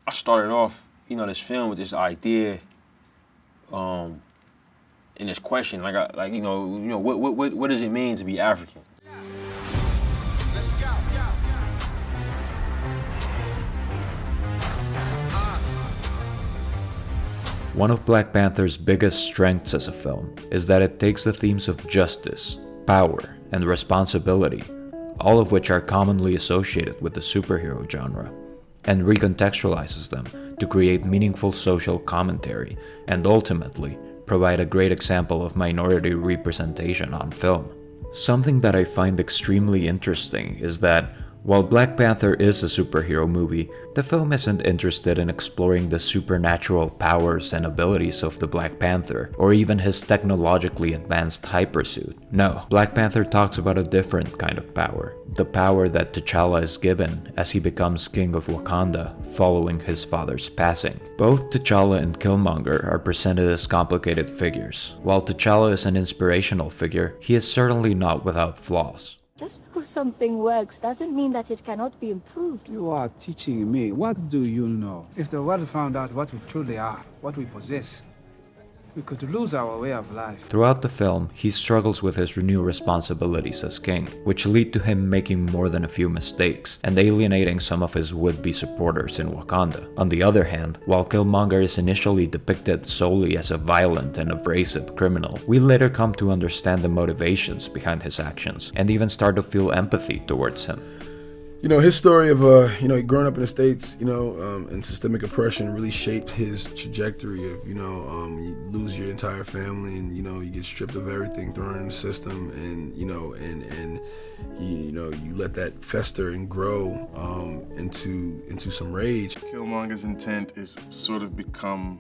I started off, this film with this idea, and this question, what does it mean to be African? One of Black Panther's biggest strengths as a film is that it takes the themes of justice, power, and responsibility, all of which are commonly associated with the superhero genre, and recontextualizes them to create meaningful social commentary and ultimately provide a great example of minority representation on film. Something that I find extremely interesting is that while Black Panther is a superhero movie, the film isn't interested in exploring the supernatural powers and abilities of the Black Panther, or even his technologically advanced hypersuit. No, Black Panther talks about a different kind of power, the power that T'Challa is given as he becomes King of Wakanda following his father's passing. Both T'Challa and Killmonger are presented as complicated figures. While T'Challa is an inspirational figure, he is certainly not without flaws. Just because something works doesn't mean that it cannot be improved. You are teaching me. What do you know? If the world found out what we truly are, what we possess, we could lose our way of life. Throughout the film, he struggles with his renewed responsibilities as king, which lead to him making more than a few mistakes and alienating some of his would-be supporters in Wakanda. On the other hand, while Killmonger is initially depicted solely as a violent and abrasive criminal, we later come to understand the motivations behind his actions and even start to feel empathy towards him. His story of, growing up in the States, and systemic oppression really shaped his trajectory of, you lose your entire family and, you get stripped of everything, thrown in the system and, you let that fester and grow into some rage. Killmonger's intent is sort of become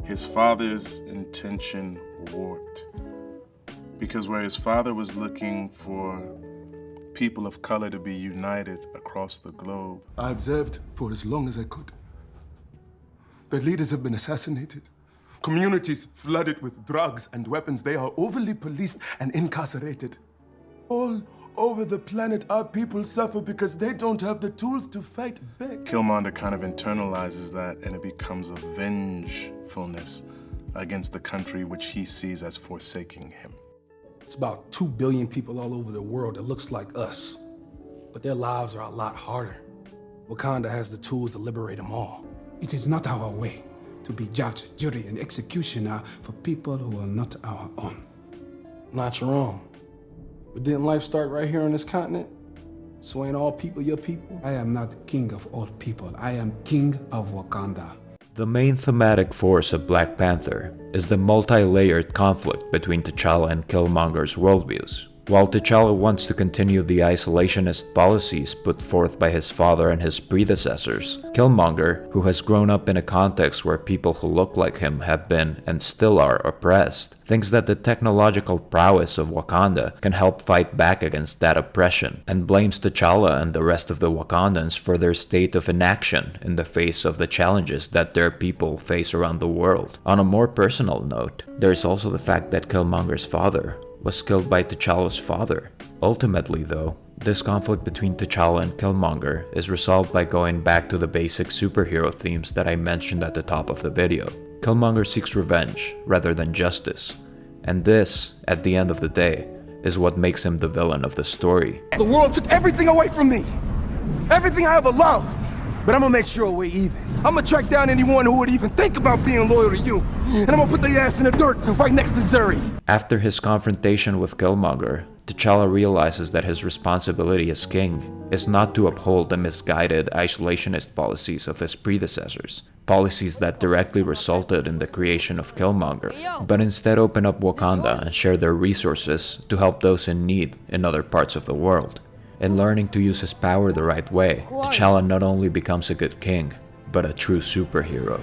his father's intention warped. Because where his father was looking for people of color to be united across the globe. I observed for as long as I could. Their leaders have been assassinated. Communities flooded with drugs and weapons. They are overly policed and incarcerated. All over the planet, our people suffer because they don't have the tools to fight back. Killmonger kind of internalizes that, and it becomes a vengefulness against the country which he sees as forsaking him. It's about 2 billion people all over the world that looks like us, but their lives are a lot harder. Wakanda has the tools to liberate them all. It is not our way to be judge, jury, and executioner for people who are not our own. Not your own. But didn't life start right here on this continent? So ain't all people your people? I am not king of all people. I am king of Wakanda. The main thematic force of Black Panther is the multi-layered conflict between T'Challa and Killmonger's worldviews. While T'Challa wants to continue the isolationist policies put forth by his father and his predecessors, Killmonger, who has grown up in a context where people who look like him have been and still are oppressed, thinks that the technological prowess of Wakanda can help fight back against that oppression, and blames T'Challa and the rest of the Wakandans for their state of inaction in the face of the challenges that their people face around the world. On a more personal note, there's also the fact that Killmonger's father was killed by T'Challa's father. Ultimately though, this conflict between T'Challa and Killmonger is resolved by going back to the basic superhero themes that I mentioned at the top of the video. Killmonger seeks revenge rather than justice, and this, at the end of the day, is what makes him the villain of the story. The world took everything away from me. Everything I ever loved. But I'm gonna make sure we're even. I'm gonna track down anyone who would even think about being loyal to you. And I'm gonna put their ass in the dirt right next to Zuri. After his confrontation with Killmonger, T'Challa realizes that his responsibility as king is not to uphold the misguided isolationist policies of his predecessors, policies that directly resulted in the creation of Killmonger, but instead open up Wakanda and share their resources to help those in need in other parts of the world. In learning to use his power the right way, T'Challa not only becomes a good king, but a true superhero.